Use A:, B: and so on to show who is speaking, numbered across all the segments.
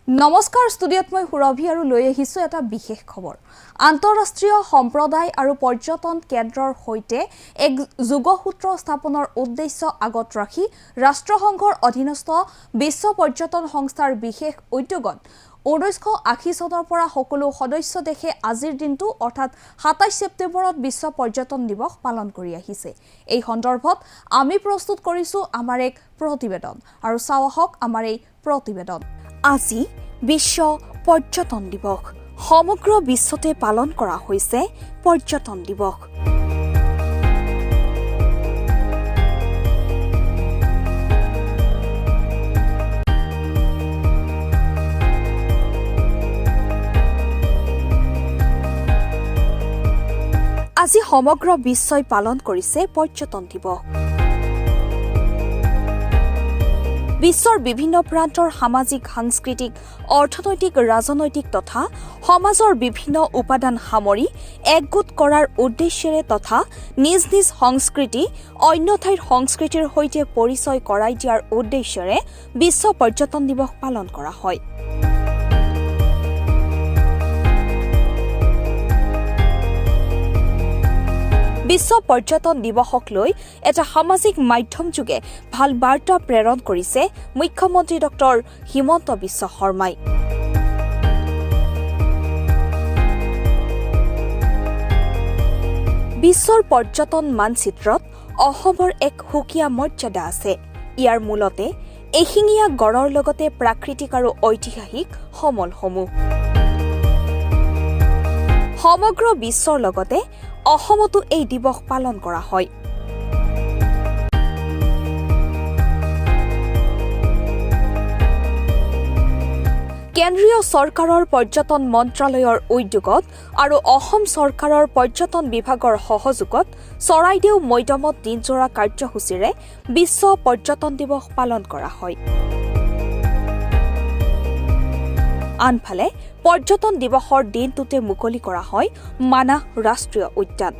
A: নমস্কাৰ ষ্টুডিঅ'ত মই সুৰভি আৰু লৈ আহিছো এটা বিশেষ খবৰ আন্তঃৰাষ্ট্ৰীয় সম্প্ৰদায় আৰু পৰ্যটন কেন্দ্ৰৰ সৈতে এক যোগসূত্ৰ স্থাপনৰ উদ্দেশ্য আগত ৰাখি ৰাষ্ট্ৰসংঘৰ অধীনস্থ বিশ্ব পৰ্যটন সংস্থাৰ বিশেষ উদ্যোগত 1980 চনৰ পৰা সকলো সদস্য দেশে আজিৰ দিনটো অৰ্থাৎ 27 ছেপ্টেম্বৰত বিশ্ব পৰ্যটন দিৱস পালন কৰি আহিছে এই সন্দৰ্ভত আমি প্ৰস্তুত কৰিছো আমাৰ এক প্ৰতিবেদন আৰু চাওহক আমাৰ এই প্ৰতিবেদন আজি বিশ্ব পৰ্যটন দিৱস সমগ্ৰ বিশ্বতে পালন কৰা হৈছে পৰ্যটন দিৱস আজি সমগ্ৰ বিশ্বই পালন কৰিছে পৰ্যটন দিৱস বিশ্বৰ বিভিন্ন প্ৰান্তৰ সামাজিক সাংস্কৃতিক অৰ্থনৈতিক ৰাজনৈতিক তথা সমাজৰ বিভিন্ন উপাদান সামৰি একগোট কৰাৰ উদ্দেশ্যেৰে তথা নিজ নিজ সংস্কৃতি অন্য ঠাইৰ সংস্কৃতিৰ সৈতে পৰিচয় কৰাই দিয়াৰ উদ্দেশ্যেৰে বিশ্ব পৰ্যটন দিৱস পালন কৰা হয় বিশ্ব পৰ্যটন দিৱসক লৈ এটা সামাজিক মাধ্যম যোগে ভাল বাৰ্তা প্ৰেৰণ কৰিছে মুখ্যমন্ত্ৰী ডক্টৰ হিমন্ত বিশ্ব শৰ্মাই বিশ্বৰ পৰ্যটন মানচিত্ৰত অসমৰ এক সুকীয়া মৰ্যাদা আছে ইয়াৰ মূলতে এশিঙীয়া গড়ৰ লগতে প্ৰাকৃতিক আৰু ঐতিহাসিক সমলসমূহ সমগ্ৰ বিশ্বৰ লগতে অসমতো এই দিৱস পালন কৰা হয় কেন্দ্ৰীয় চৰকাৰৰ পৰ্যটন মন্ত্ৰালয়ৰ উদ্যোগত আৰু অসম চৰকাৰৰ পৰ্যটন বিভাগৰ সহযোগত চৰাইদেউ মৈদামত দিনজোৰা কাৰ্যসূচীৰে বিশ্ব পৰ্যটন দিৱস পালন কৰা হয় আনফালে পৰ্যটন দিৱসৰ দিনটোতে মুকলি কৰা হয় মানাহ ৰাষ্ট্ৰীয় উদ্যান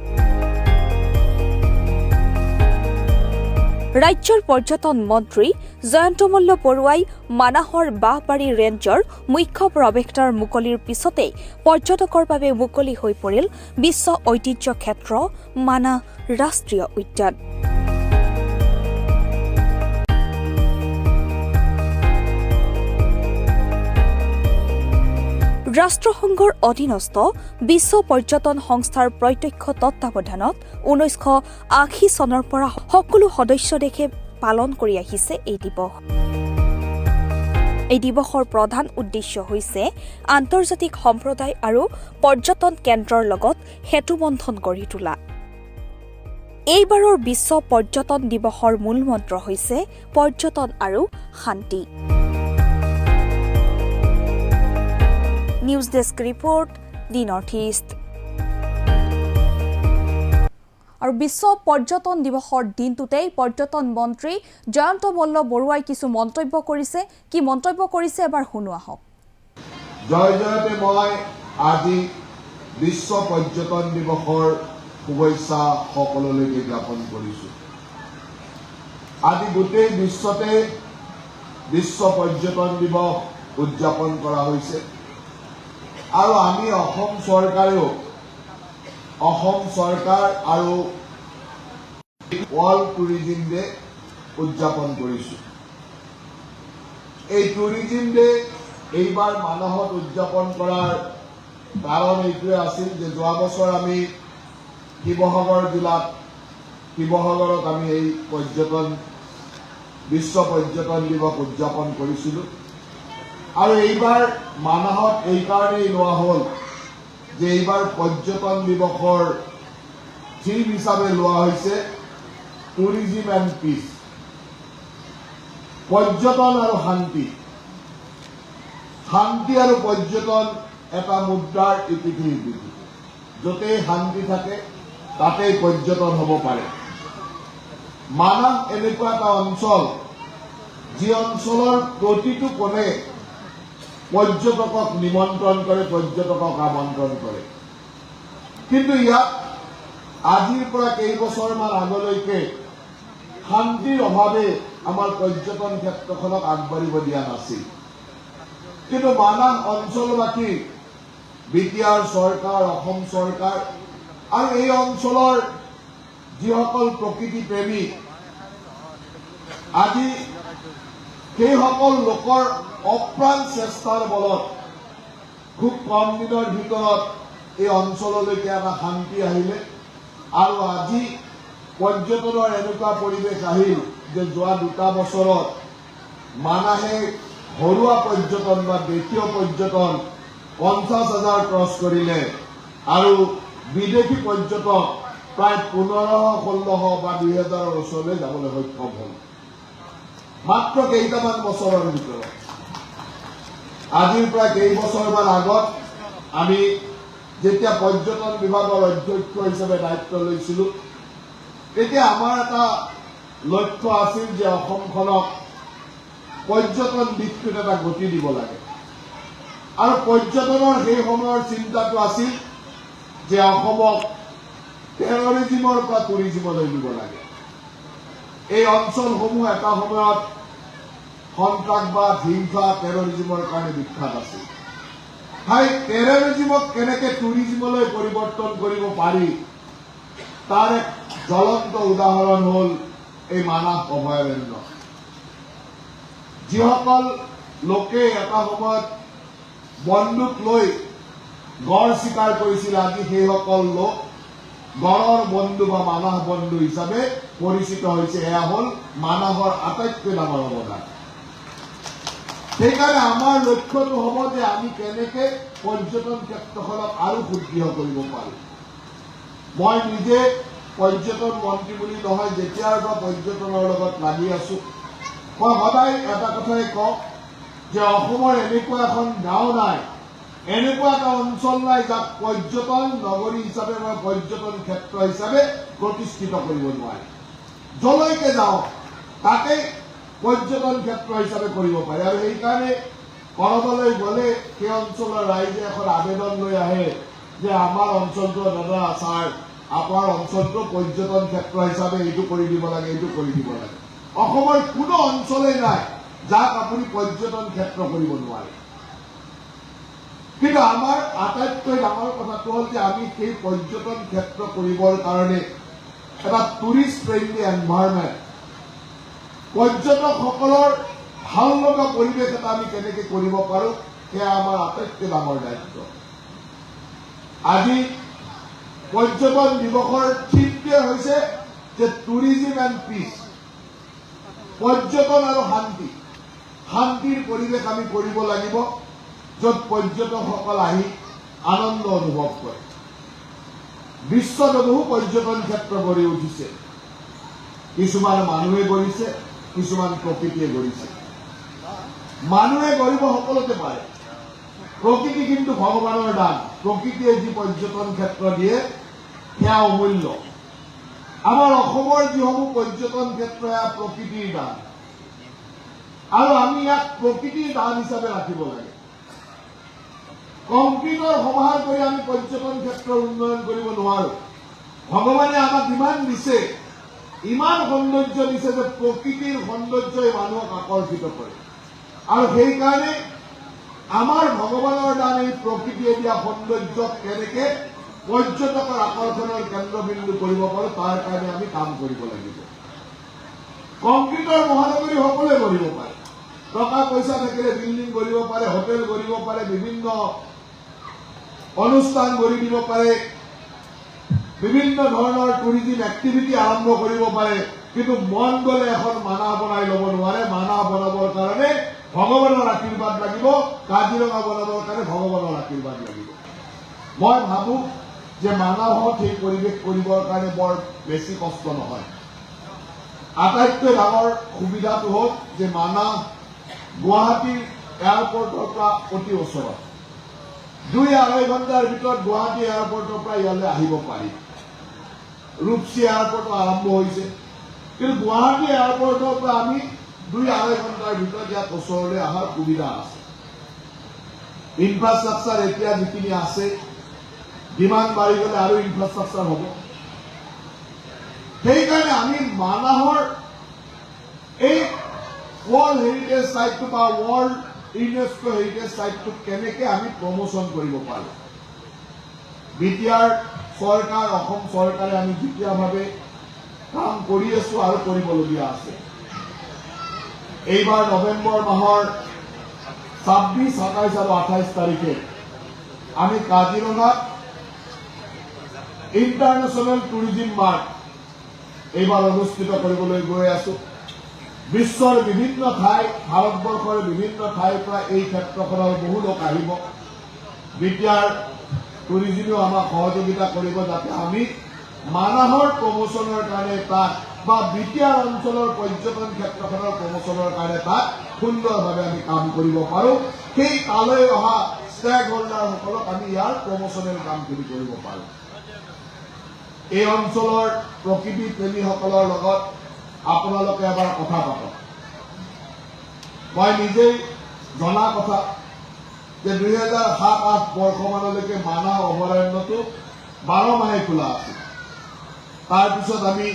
A: ৰাজ্যৰ পৰ্যটন মন্ত্ৰী জয়ন্ত মল্ল বৰুৱাই মানাহৰ বাঁহবাৰী ৰেঞ্জৰ মুখ্য প্ৰৱেশদ্বাৰ মুকলিৰ পিছতে পৰ্যটকৰ বাবে মুকলি হৈ পৰিল বিশ্ব ঐতিহ্য ক্ষেত্ৰ মানাহ ৰাষ্ট্ৰীয় উদ্যান ৰাষ্ট্ৰসংঘৰ অধীনস্থ বিশ্ব পৰ্যটন সংস্থাৰ প্ৰত্যক্ষ তত্বাৱধানত 1980 চনৰ পৰা সকলো সদস্য দেশে পালন কৰি আহিছে এই দিৱস এই দিৱসৰ প্ৰধান উদ্দেশ্য হৈছে আন্তৰ্জাতিক সম্প্ৰদায় আৰু পৰ্যটন কেন্দ্ৰৰ লগত সেতুবন্ধন গঢ়ি তোলা এইবাৰৰ বিশ্ব পৰ্যটন দিৱসৰ মূল মন্ত্ৰ হৈছে পৰ্যটন আৰু শান্তি নিউজ ডেস্ক ৰিপৰ্ট দি নৰ্থ ইষ্ট আৰু বিশ্ব পৰ্যটন দিৱসৰ দিনটোতেই পৰ্যটন মন্ত্ৰী জয়ন্ত মল্ল বৰুৱাই কিছু মন্তব্য কৰিছে কি মন্তব্য কৰিছে এবাৰ শুনো আহক
B: জয় জয়তে মই আজি বিশ্ব পৰ্যটন দিৱসৰ শুভেচ্ছা সকলোলৈকে জ্ঞাপন কৰিছো আজি গোটেই বিশ্বতে বিশ্ব পৰ্যটন দিৱস উদযাপন কৰা হৈছে আৰু আমি অসম চৰকাৰ আৰু ৱৰ্ল্ড টুৰিজিম ডে উদযাপন কৰিছো এই টুৰিজিম ডে এইবাৰ মানাহত উদযাপন কৰাৰ কাৰণ এইটোৱে আছিল যে যোৱা বছৰ আমি শিৱসাগৰ জিলাত শিৱসাগৰত আমি এই বিশ্ব পৰ্যটন দিৱস উদযাপন কৰিছিলো আৰু এইবাৰ মানাহত এইকাৰণেই লোৱা হ'ল যে এইবাৰ পৰ্যটন দিৱসৰ থিম হিচাপে লোৱা হৈছে টুৰিজিম এণ্ড পিচ পৰ্যটন আৰু শান্তি আৰু পৰ্যটন এটা মুদ্ৰাৰ ইপিঠি সিপিঠি য'তেই শান্তি থাকে তাতেই পৰ্যটন হ'ব পাৰে মানাহ এনেকুৱা এটা অঞ্চল যি অঞ্চলৰ প্ৰতিটো কোণে পৰ্যটকক নিমন্ত্ৰণ কৰে পৰ্যটকক আমন্ত্ৰণ কৰে কিন্তু ইয়াত আজিৰ পৰা কেইবছৰমান আগলৈকে শান্তিৰ অভাৱে আমাৰ পৰ্যটন ক্ষেত্ৰখনক আগবাঢ়িব দিয়া নাছিল কিন্তু মানাহ অঞ্চলবাসী বিটিআৰ চৰকাৰ অসম চৰকাৰ আৰু এই অঞ্চলৰ যিসকল প্ৰকৃতি প্ৰেমী আজি সেইসকল লোকৰ অপ্ৰাণ চেষ্টাৰ বলত খুব কম দিনৰ ভিতৰত এই অঞ্চললৈকে এটা শান্তি আহিলে আৰু আজি পৰ্যটনৰ এনেকুৱা পৰিৱেশ আহিল যে যোৱা 2 বছৰত মানাহে ঘৰুৱা পৰ্যটন বা দেশীয় পৰ্যটন 50,000 ক্ৰছ কৰিলে আৰু বিদেশী পৰ্যটক প্ৰায় 1500-1600 বা 2000 ওচৰলৈ যাবলৈ সক্ষম হ'ল মাত্ৰ কেইটামান বছৰৰ ভিতৰত। আজিৰ প্ৰায় কেইবছৰমান আগত আমি যেতিয়া পৰ্যটন বিভাগৰ অধ্যক্ষ হিচাপে দায়িত্ব লৈছিলো তেতিয়া আমাৰ এটা লক্ষ্য আছিল যে অসমখনক পৰ্যটন দিশটোত এটা গতি দিব লাগে আৰু পৰ্যটনৰ সেই সময়ৰ চিন্তাটো আছিল যে অসমক টেৰৰিজিমৰ পৰা টুৰিজিমলৈ নিব লাগে। এই অঞ্চলসমূহ এটা সময়ত সন্ত্ৰাসবাদ হিংসা টেৰৰিজিমৰ কাৰণে বিখ্যাত আছিল। হাই টেৰৰিজিমক কেনেকে টুৰিজিমলৈ পৰিৱৰ্তন কৰিব পাৰি তাৰ এক জ্বলন্ত উদাহৰণ হ'ল এই মানাহ অভয়াৰণ্য। যিসকল লোকে এটা সময়ত বন্দুক লৈ গড় চিকাৰ কৰিছিল আজি সেইসকল লোক গড়ৰ বন্ধু বা মানাহ বন্ধু হিচাপে পৰিচিত হৈছে। এয়া হ'ল মানাহৰ আটাইতকৈ ডাঙৰ অৱদান। সেইকাৰণে আমাৰ লক্ষ্যটো হ'ব যে আমি কেনেকে পৰ্যটন ক্ষেত্ৰখনক আৰু সুদৃঢ় কৰিব পাৰোঁ। মই নিজে পৰ্যটন মন্ত্ৰী বুলি নহয় যেতিয়াৰ পৰা পৰ্যটনৰ লগত লাগি আছো মই সদায় এটা কথাই কওঁ যে অসমৰ এনেকুৱা এখন গাঁও নাই এনেকুৱা এটা অঞ্চল নাই যাক পৰ্যটন নগৰী হিচাপে বা পৰ্যটন ক্ষেত্ৰ হিচাপে প্ৰতিষ্ঠিত কৰিব নোৱাৰে। যলৈকে যাওঁ তাকে পৰ্যটন ক্ষেত্ৰ হিচাপে কৰিব পাৰে আৰু সেইকাৰণে কৰবালৈ গ'লে সেই অঞ্চলৰ ৰাইজে এখন আবেদন লৈ আহে যে আমাৰ অঞ্চলটো দাদা ছাৰ আপোনাৰ অঞ্চলটো পৰ্যটন ক্ষেত্ৰ হিচাপে এইটো কৰি দিব লাগে এইটো কৰি দিব লাগে। অসমৰ কোনো অঞ্চলেই নাই যাক আপুনি পৰ্যটন ক্ষেত্ৰ কৰিব নোৱাৰে। কিন্তু আমাৰ আটাইতকৈ ডাঙৰ কথাটো হ'ল যে আমি সেই পৰ্যটন ক্ষেত্ৰ কৰিবৰ কাৰণে এটা টুৰিষ্ট ফ্ৰেণ্ডলি এনভাইৰনমেণ্ট পৰ্যটকসকলৰ ভাল লগা পৰিৱেশ এটা আমি কেনেকে কৰিব পাৰোঁ সেয়া আমাৰ আটাইতকৈ ডাঙৰ দায়িত্ব। আজি পৰ্যটন দিৱসৰ থিমটোৱে হৈছে যে টুৰিজিম এণ্ড পিচ, পৰ্যটন আৰু শান্তি। শান্তিৰ পৰিৱেশ আমি কৰিব লাগিব য'ত পৰ্যটকসকল আহি আনন্দ অনুভৱ কৰে। বিশ্বত বহু পৰ্যটন ক্ষেত্ৰ গঢ়ি উঠিছে, কিছুমান মানুহে গঢ়িছে কিছুমান প্ৰকৃতিয়ে গঢ়িছে। মানুহে গঢ়িব সকলোতে পাৰে, প্ৰকৃতি কিন্তু ভগৱানৰ দান। প্ৰকৃতিয়ে যি পৰ্যটন ক্ষেত্ৰ দিয়ে সেয়া অমূল্য। আমাৰ অসমৰ যিসমূহ পৰ্যটন ক্ষেত্ৰ সেয়া প্ৰকৃতিৰ দান আৰু আমি ইয়াক প্ৰকৃতিৰ দান হিচাপে ৰাখিব লাগে। কংক্ৰিটৰ সমাহাৰ কৰি আমি পৰ্যটন ক্ষেত্ৰৰ উন্নয়ন কৰিব নোৱাৰো। ভগৱানে আমাক ইমান দিছে, ইমান সৌন্দৰ্য দিছে যে প্ৰকৃতিৰ সৌন্দৰ্যই মানুহক আকৰ্ষিত কৰে আৰু সেইকাৰণে আমাৰ ভগৱানৰ দান এই প্ৰকৃতিয়ে দিয়া সৌন্দৰ্যক কেনেকে পৰ্যটকৰ আকৰ্ষণৰ কেন্দ্ৰবিন্দু কৰিব পাৰো তাৰ কাৰণে আমি কাম কৰিব লাগিব। কংক্ৰিটৰ মহানগৰী সকলোৱে গঢ়িব পাৰে, টকা পইচা থাকিলে বিল্ডিং গঢ়িব পাৰে, হোটেল গঢ়িব পাৰে, বিভিন্ন অনুষ্ঠান গঢ়ি দিব পাৰে, বিভিন্ন ধৰণৰ টুৰিজিম এক্টিভিটি আৰম্ভ কৰিব পাৰে। কিন্তু মন গ'লে এখন মানাহ বনাই ল'ব নোৱাৰে। মানাহ বনাবৰ কাৰণে ভগৱানৰ আশীৰ্বাদ লাগিব, কাজিৰঙা বনাবৰ কাৰণে ভগৱানৰ আশীৰ্বাদ লাগিব। মই ভাবো যে মানাহত সেই পৰিৱেশ কৰিবৰ কাৰণে বৰ বেছি কষ্ট নহয়। আটাইতকৈ ডাঙৰ সুবিধাটো হ'ল যে মানাহ গুৱাহাটীৰ এয়াৰপৰ্টৰ পৰা অতি ওচৰত, 2-2.5 ঘণ্টাৰ ভিতৰত গুৱাহাটী এয়াৰপৰ্টৰ পৰা ইয়ালৈ আহিব পাৰি। ৰূপসী এয়াৰপৰ্টো আৰম্ভ হৈছে, কিন্তু গুৱাহাটী এয়াৰপৰ্টৰ পৰা আমি 2-2.5 ঘণ্টাৰ ভিতৰত ইয়াত ওচৰলৈ অহাৰ সুবিধা আছে। ইনফ্ৰাষ্ট্ৰাকচাৰ এতিয়া যিখিনি আছে, ডিমাণ্ড বাঢ়ি গ'লে আৰু ইনফ্ৰাষ্ট্ৰাকচাৰ হ'ব। সেইকাৰণে আমি মানাহৰ এই ৱৰ্ল্ড হেৰিটেজ চাইটটো বা ৱৰ্ল্ড ইউনেস্কো হেৰিটেজ সাইটটোক কেনেকৈ আমি প্ৰমোচন কৰিব পাৰোঁ। বিটিআৰ চৰকাৰ, অসম চৰকাৰে আমি যুটীয়াভাৱে কাম কৰি আছো আৰু কৰিবলগীয়া আছে। এইবাৰ নৱেম্বৰ মাহৰ 26, 27 আৰু 28 তাৰিখে আমি কাজিৰঙাত ইণ্টাৰনেশ্যনেল টুৰিজিম মাৰ্ট এইবাৰ অনুষ্ঠিত কৰিবলৈ গৈ আছো। বিশ্বৰ বিভিন্ন ঠাই, ভাৰতবৰ্ষৰ বিভিন্ন ঠাইৰ পৰা এই ক্ষেত্ৰখনৰ বহু লোক আহিব। বিটিআৰ টুৰিজিমেও আমাক সহযোগিতা কৰিব, যাতে আমি মানাহৰ প্ৰমোচনৰ কাৰণে তাত বা বিটিআৰ অঞ্চলৰ পৰ্যটন ক্ষেত্ৰখনৰ প্ৰমোচনৰ কাৰণে তাত সুন্দৰভাৱে আমি কাম কৰিব পাৰোঁ। সেই তালৈ অহা ষ্টেক হোল্ডাৰসকলক আমি ইয়াৰ প্ৰমোচনেল কামখিনি কৰিব পাৰোঁ। এই অঞ্চলৰ প্ৰকৃতি প্ৰেমীসকলৰ লগত আপোনালোকে এবাৰ কথা পাতক। মই নিজেই জনা কথা যে 2007-08 বৰ্ষমানলৈকে মানাহ অভয়াৰণ্যটো 12 মাহে খোলা আছিল। তাৰপিছত আমি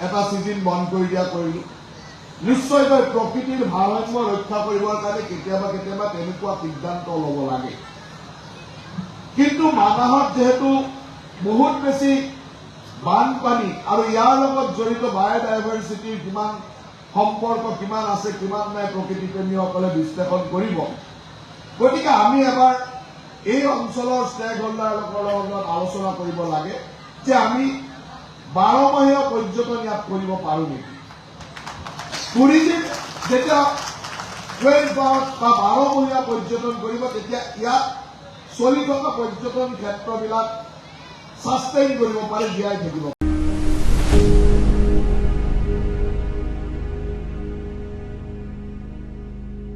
B: এটা ছিজন বন্ধ কৰি দিয়া কৰিলোঁ। নিশ্চয়কৈ প্ৰকৃতিৰ ভাৰসাম্য ৰক্ষা কৰিবৰ কাৰণে কেতিয়াবা কেতিয়াবা তেনেকুৱা সিদ্ধান্ত ল'ব লাগে। কিন্তু মানাহত যিহেতু বহুত বেছি বানপানী আৰু ইয়াৰ লগত জড়িত বায়'ডাইভাৰ্চিটিৰ কিমান সম্পৰ্ক কিমান আছে কিমান নাই প্ৰকৃতি প্ৰেমীসকলে বিশ্লেষণ কৰিব। গতিকে আমি এবাৰ এই অঞ্চলৰ ষ্টেক হোল্ডাৰসকলৰ লগত আলোচনা কৰিব লাগে যে আমি 12 মাহীয়া পৰ্যটন ইয়াত কৰিব পাৰোঁ নেকি। টুৰিজিম যেতিয়া 12 মাহ বা 12 মহীয়া পৰ্যটন কৰিব, তেতিয়া ইয়াত চলি থকা পৰ্যটন ক্ষেত্ৰবিলাক ছাষ্টেইন কৰিব পাৰে, জীয়াই থাকিব।